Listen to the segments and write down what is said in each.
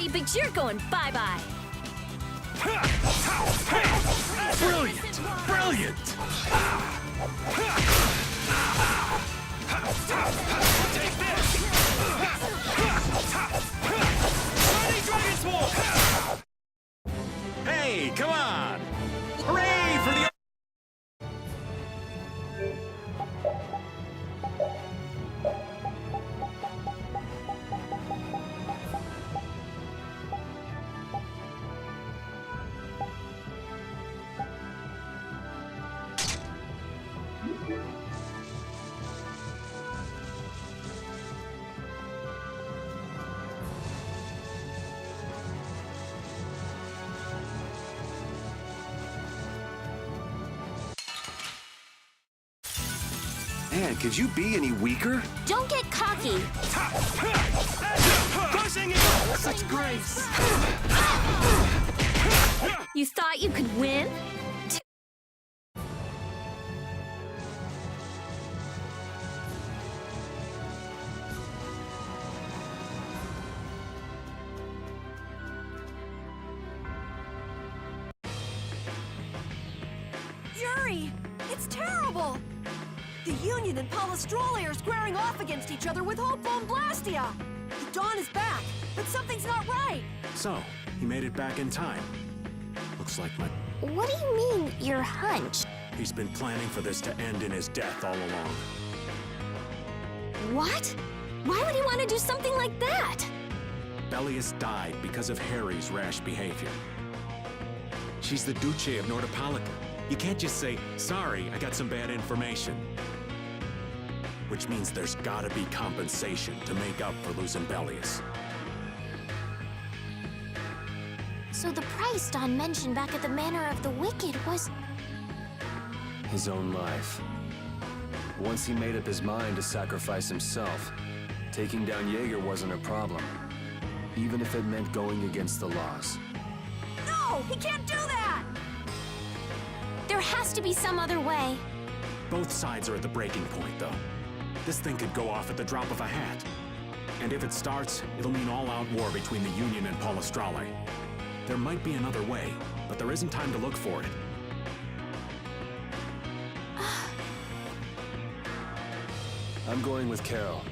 buddy, but you're going bye-bye. Brilliant! Brilliant! Take this! Mighty Dragon Swarm! Hey, come on! Hooray for the... Man, could you be any weaker? Don't get cocky. Such grace! You thought you could win? Yuri! It's terrible! The Union and Polystroli are squaring off against each other with Hopeful and Blastia! The Dawn is back, but something's not right! So, he made it back in time. Looks like my... What do you mean, your hunch? He's been planning for this to end in his death all along. What? Why would he want to do something like that? Belius died because of Harry's rash behavior. She's the Duce of Nordopolica. You can't just say, sorry, I got some bad information. Which means there's gotta be compensation to make up for losing Belius. So the price Dawn mentioned back at the Manor of the Wicked was... His own life. Once he made up his mind to sacrifice himself, taking down Jaeger wasn't a problem. Even if it meant going against the laws. No! He can't do that! There has to be some other way. Both sides are at the breaking point, though. This thing could go off at the drop of a hat. And if it starts, it'll mean all-out war between the Union and Polystroli. There might be another way, but there isn't time to look for it. I'm going with Carol.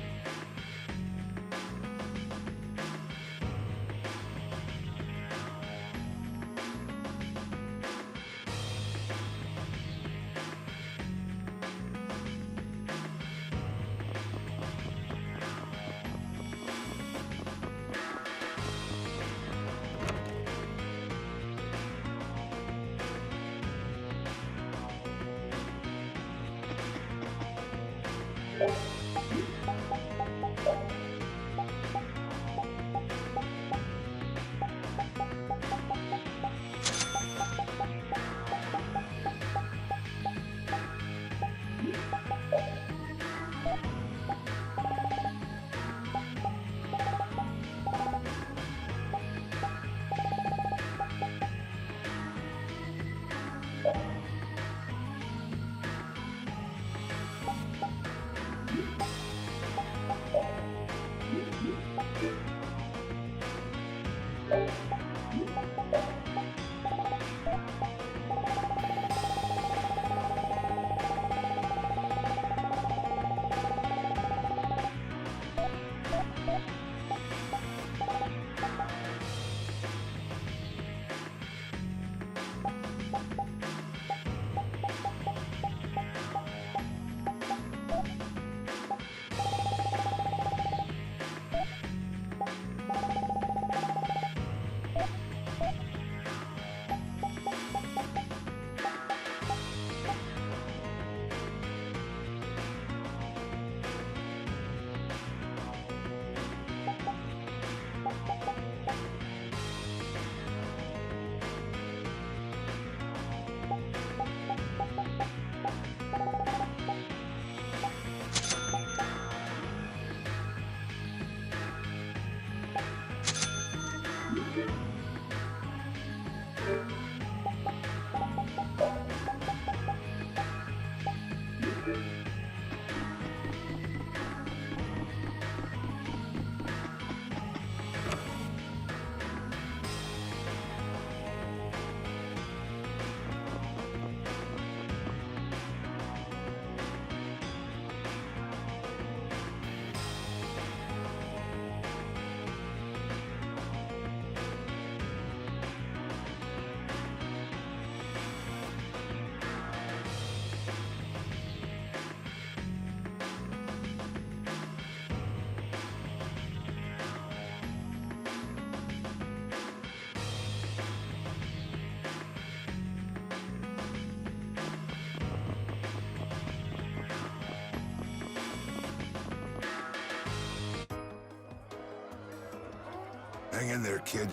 Hang in there, kid.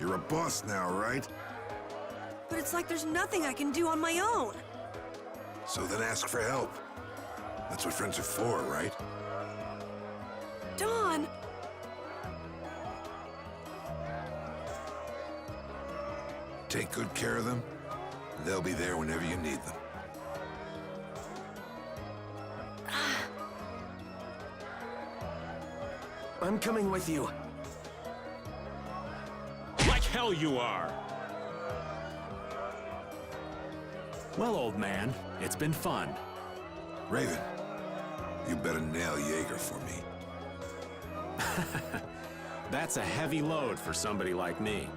You're a boss now, right? But it's like there's nothing I can do on my own. So then ask for help. That's what friends are for, right? Dawn! Take good care of them, and they'll be there whenever you need them. I'm coming with you. Like hell you are! Well, old man, it's been fun. Raven, you better nail Jaeger for me. That's a heavy load for somebody like me.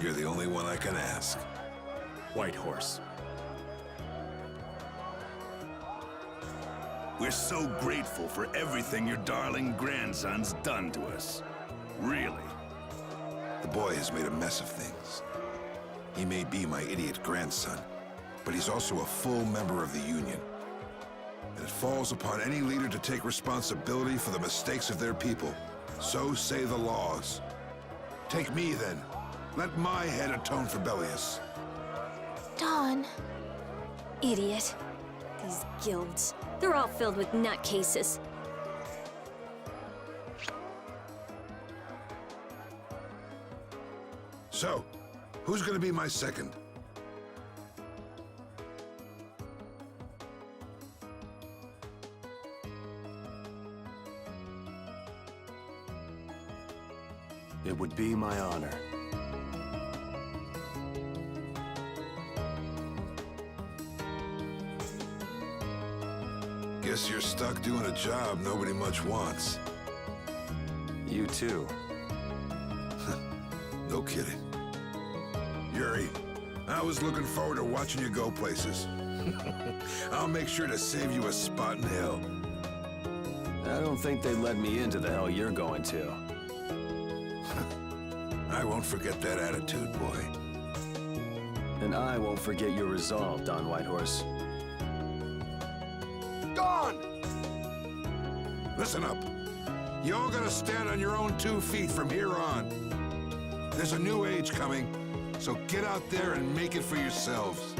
You're the only one I can ask. White Horse. We're so grateful for everything your darling grandson's done to us. Really. The boy has made a mess of things. He may be my idiot grandson, but he's also a full member of the Union. And it falls upon any leader to take responsibility for the mistakes of their people. So say the laws. Take me, then. Let my head atone for Bellius. Dawn. Idiot. These guilds, they're all filled with nutcases. So, who's gonna be my second? It would be my honor. Guess you're stuck doing a job nobody much wants. You too. No kidding. Yuri, I was looking forward to watching you go places. I'll make sure to save you a spot in hell. I don't think they'd let me into the hell you're going to. I won't forget that attitude, boy. And I won't forget your resolve, Don Whitehorse. Dawn! Listen up. You all gotta stand on your own 2 feet from here on. There's a new age coming, so get out there and make it for yourselves.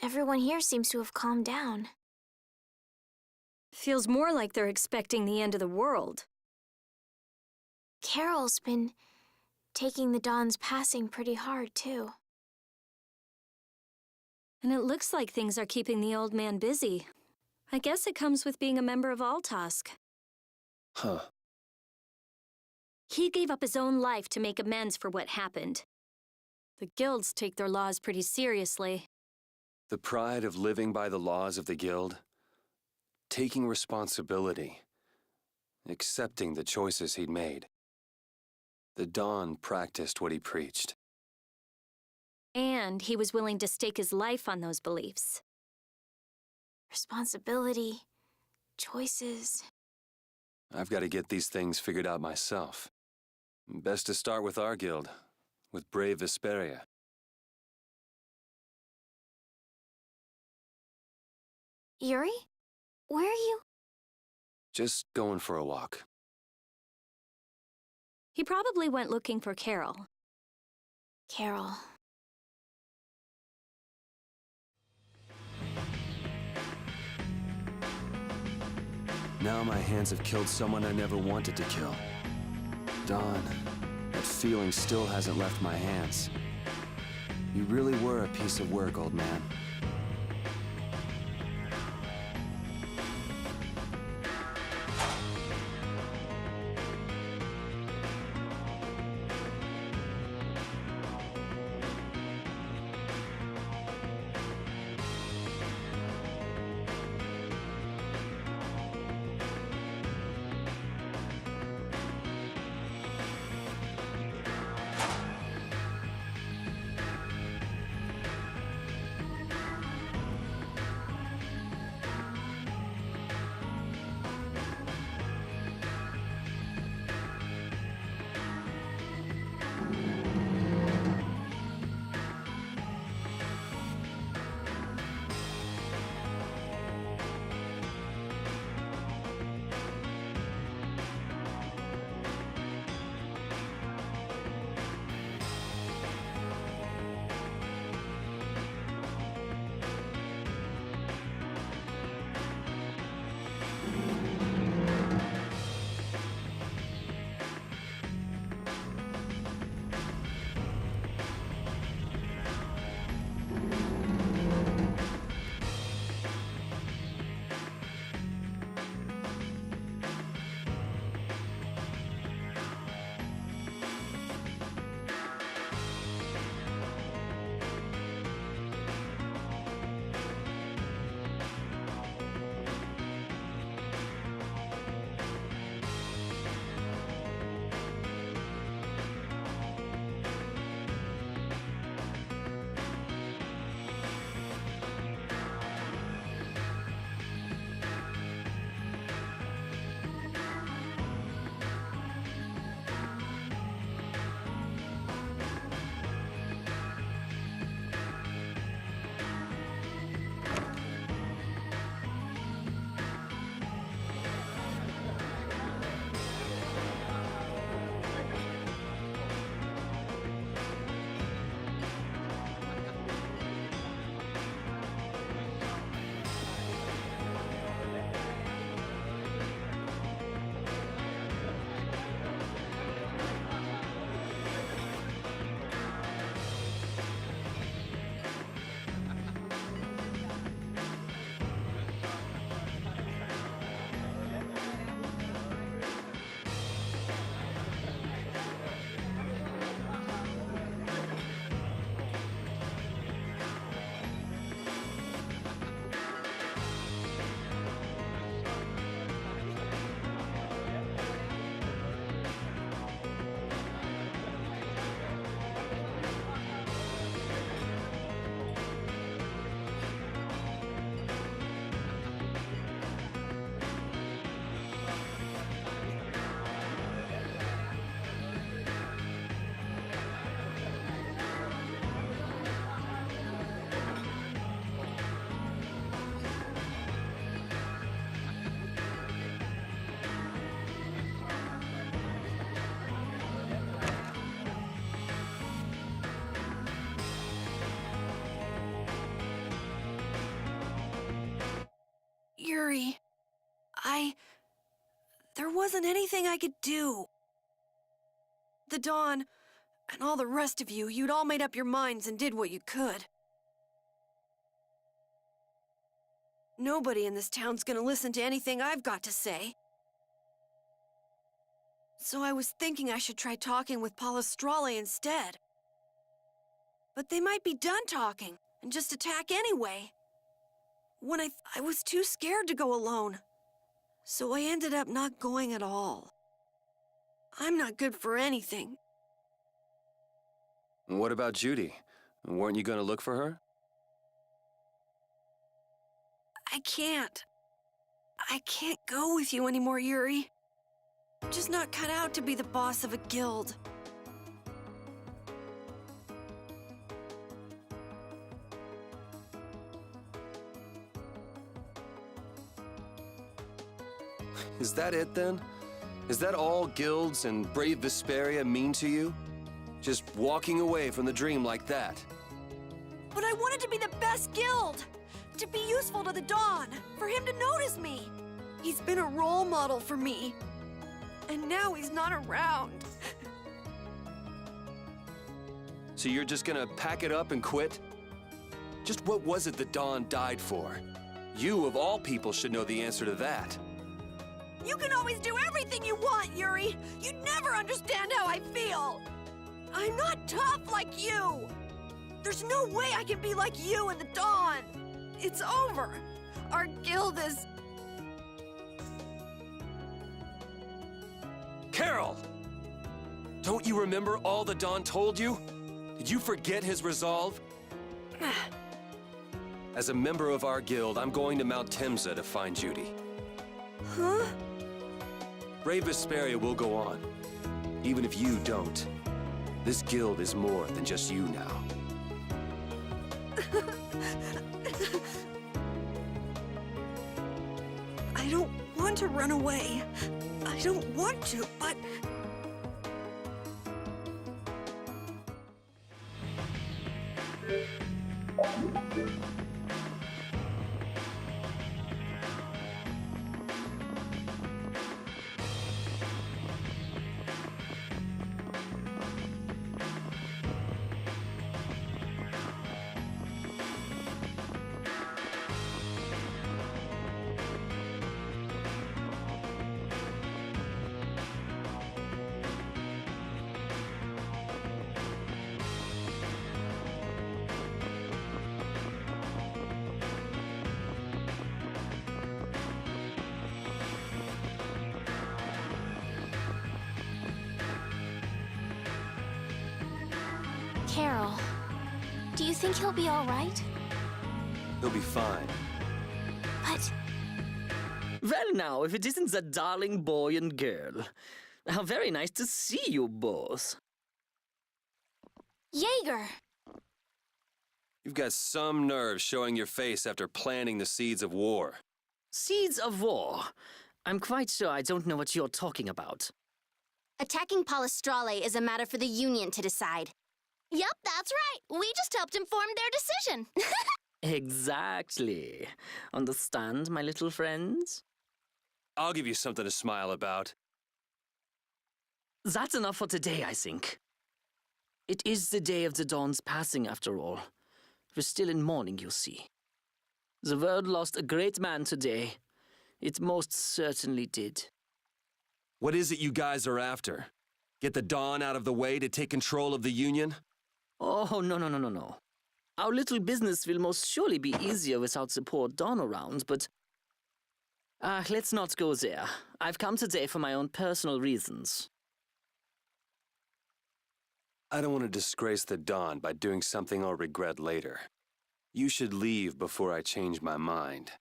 Everyone here seems to have calmed down. Feels more like they're expecting the end of the world. Carol's been taking the Dawn's passing pretty hard, too. And it looks like things are keeping the old man busy. I guess it comes with being a member of Altosk. Huh. He gave up his own life to make amends for what happened. The guilds take their laws pretty seriously. The pride of living by the laws of the guild, taking responsibility, accepting the choices he'd made. The Dawn practiced what he preached. And he was willing to stake his life on those beliefs. Responsibility, choices. I've got to get these things figured out myself. Best to start with our guild, with brave Vesperia. Yuri? Where are you? Just going for a walk. He probably went looking for Carol. Carol. Now my hands have killed someone I never wanted to kill. Dawn, that feeling still hasn't left my hands. You really were a piece of work, old man. There wasn't anything I could do. The Dawn, and all the rest of you, you'd all made up your minds and did what you could. Nobody in this town's gonna listen to anything I've got to say. So I was thinking I should try talking with Palestrale instead. But they might be done talking and just attack anyway. When I was too scared to go alone. So I ended up not going at all. I'm not good for anything. What about Judy? Weren't you gonna look for her? I can't. I can't go with you anymore, Yuri. I'm just not cut out to be the boss of a guild. Is that it then? Is that all guilds and brave Vesperia mean to you? Just walking away from the dream like that? But I wanted to be the best guild! To be useful to the Dawn, for him to notice me. He's been a role model for me. And now he's not around. So you're just gonna pack it up and quit? Just what was it the Dawn died for? You, of all people, should know the answer to that. You can always do everything you want, Yuri! You'd never understand how I feel! I'm not tough like you! There's no way I can be like you and the Dawn! It's over! Our guild is... Carol! Don't you remember all the Dawn told you? Did you forget his resolve? As a member of our guild, I'm going to Mount Temsa to find Judy. Huh? Brave Vesperia will go on. Even if you don't. This guild is more than just you now. I don't want to run away. I don't want to, but... Carol, do you think he'll be all right? He'll be fine. But Well now, if it isn't that darling boy and girl. How very nice to see you both. Jaeger! You've got some nerve showing your face after planting the seeds of war. Seeds of war. I'm quite sure I don't know what you're talking about. Attacking Palestrale is a matter for the Union to decide. Yep, that's right. We just helped inform their decision. Exactly. Understand, my little friends? I'll give you something to smile about. That's enough for today, I think. It is the day of the Dawn's passing, after all. We're still in mourning, you see. The world lost a great man today. It most certainly did. What is it you guys are after? Get the Dawn out of the way to take control of the Union? Oh, no. Our little business will most surely be easier without the poor Dawn around, but... let's not go there. I've come today for my own personal reasons. I don't want to disgrace the Dawn by doing something I'll regret later. You should leave before I change my mind.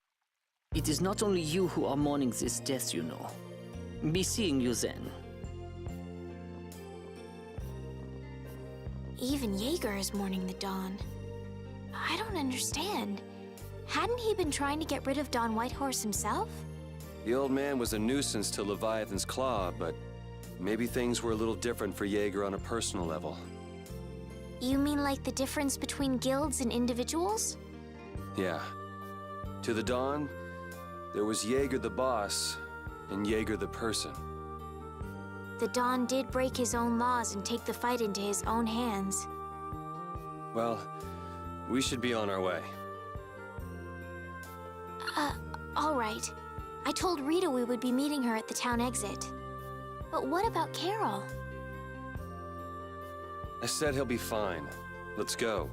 It is not only you who are mourning this death, you know. Be seeing you then. Even Jaeger is mourning the Dawn. I don't understand. Hadn't he been trying to get rid of Dawn Whitehorse himself? The old man was a nuisance to Leviathan's Claw, but maybe things were a little different for Jaeger on a personal level. You mean like the difference between guilds and individuals? Yeah. To the Dawn, There was Jaeger the boss, and Jaeger the person. The Dawn did break his own laws and take the fight into his own hands. Well, we should be on our way. All right. I told Rita we would be meeting her at the town exit. But what about Carol? I said he'll be fine. Let's go.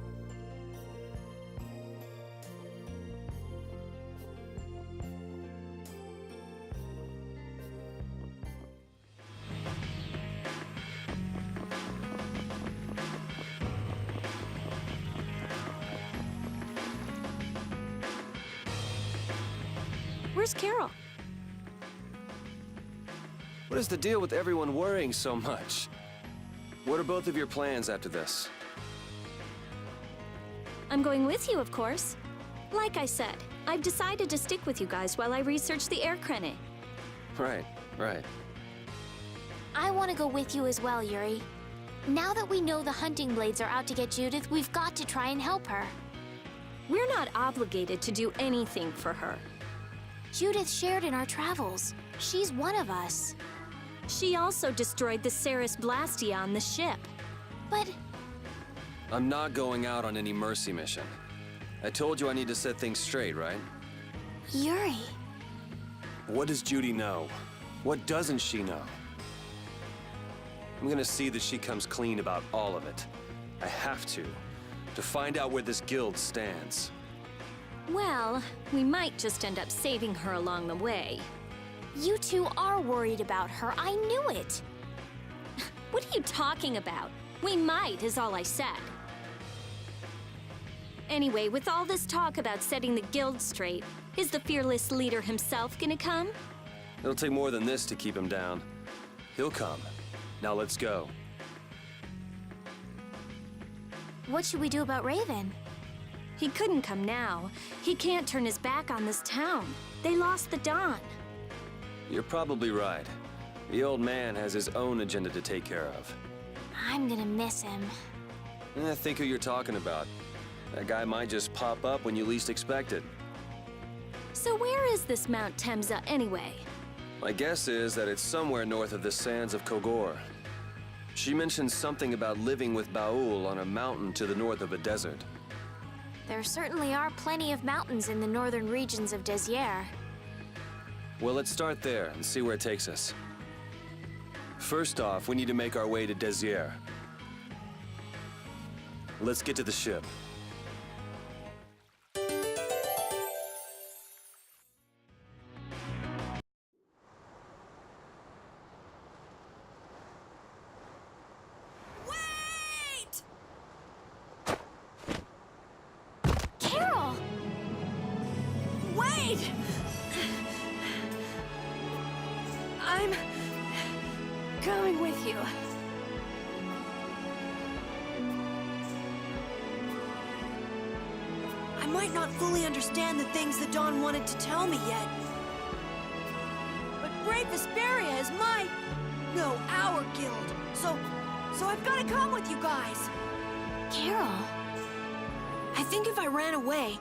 Where's Carol? What is the deal with everyone worrying so much? What are both of your plans after this? I'm going with you, of course. Like I said, I've decided to stick with you guys while I research the air krene. Right. I want to go with you as well, Yuri. Now that we know the hunting blades are out to get Judith, we've got to try and help her. We're not obligated to do anything for her. Judith shared in our travels. She's one of us. She also destroyed the Ceres Blastia on the ship. But I'm not going out on any mercy mission. I told you I need to set things straight, right? Yuri... What does Judy know? What doesn't she know? I'm gonna see that she comes clean about all of it. I have to find out where this guild stands. Well, we might just end up saving her along the way. You two are worried about her. I knew it. What are you talking about? We might, is all I said. Anyway, with all this talk about setting the guild straight, is the fearless leader himself gonna come? It'll take more than this to keep him down. He'll come. Now let's go. What should we do about Raven? He couldn't come now. He can't turn his back on this town. They lost the Dawn. You're probably right. The old man has his own agenda to take care of. I'm gonna miss him. Think who you're talking about. That guy might just pop up when you least expect it. So where is this Mount Temza anyway? My guess is that it's somewhere north of the sands of Kogor. She mentioned something about living with Baul on a mountain to the north of a desert. There certainly are plenty of mountains in the northern regions of Desier. Well, let's start there and see where it takes us. First off, we need to make our way to Desier. Let's get to the ship. Wait! Carol! Wait! I'm going with you. I might not fully understand the things the Dawn wanted to tell me yet. But Brave Vesperia is our guild. So I've got to come with you guys. Carol... I think if I ran away,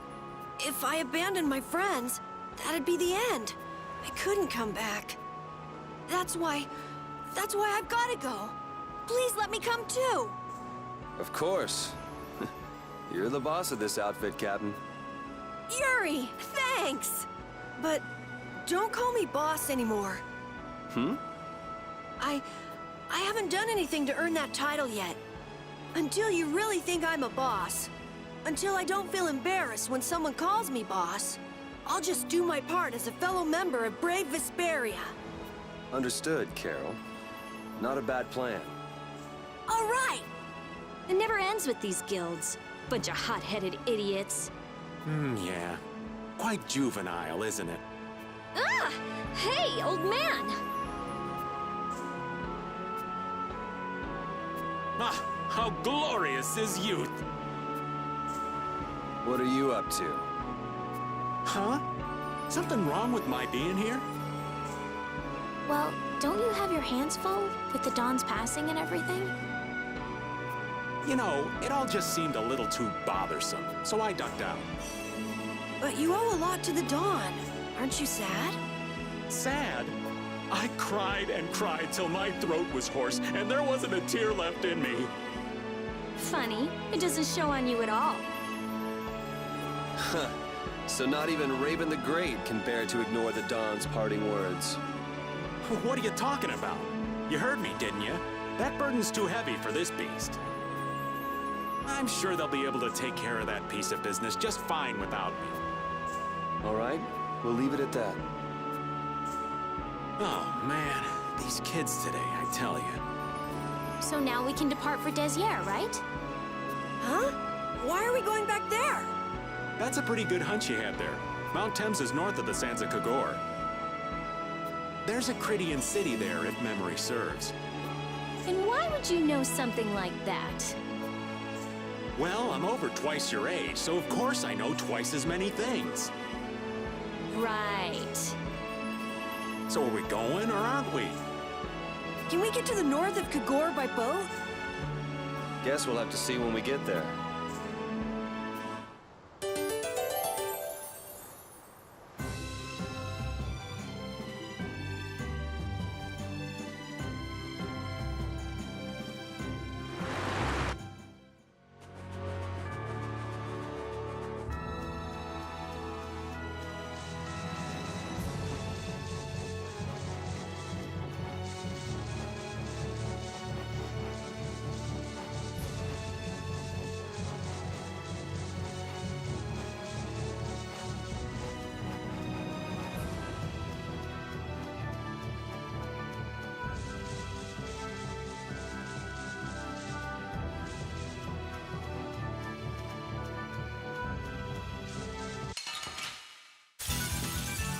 if I abandoned my friends, that'd be the end. I couldn't come back. That's why I've got to go. Please let me come too. Of course. You're the boss of this outfit, Captain. Yuri, thanks. But don't call me boss anymore. I haven't done anything to earn that title yet. Until you really think I'm a boss. Until I don't feel embarrassed when someone calls me boss. I'll just do my part as a fellow member of Brave Vesperia. Understood, Carol. Not a bad plan. All right. It never ends with these guilds. Bunch of hot-headed idiots. Yeah. Quite juvenile, isn't it? Ah! Hey, old man! Ah, how glorious is youth! What are you up to? Huh? Something wrong with my being here? Well, don't you have your hands full with the Dawn's passing and everything? You know, it all just seemed a little too bothersome, so I ducked out. But you owe a lot to the Dawn. Aren't you sad? Sad? I cried and cried till my throat was hoarse, and there wasn't a tear left in me. Funny, it doesn't show on you at all. Huh. So not even Raven the Great can bear to ignore the Dawn's parting words. What are you talking about? You heard me, didn't you? That burden's too heavy for this beast. I'm sure they'll be able to take care of that piece of business just fine without me. All right, we'll leave it at that. Oh, man. These kids today, I tell you. So now we can depart for Desier, right? Huh? Why are we going back there? That's a pretty good hunch you had there. Mount Thames is north of the Sands of Kagor. There's a Crydian city there, if memory serves. And why would you know something like that? Well, I'm over twice your age, so of course I know twice as many things. Right. So are we going, or aren't we? Can we get to the north of Kagor by boat? Guess we'll have to see when we get there.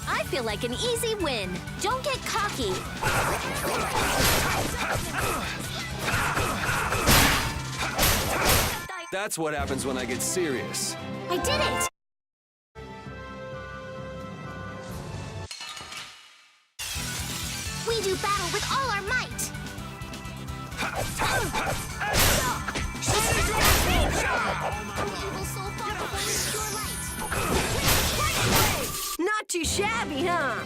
I feel like an easy win. Don't get cocky. That's what happens when I get serious. I did it! We do battle with all our might! Evil soul fought before pure light. Not too shabby, huh?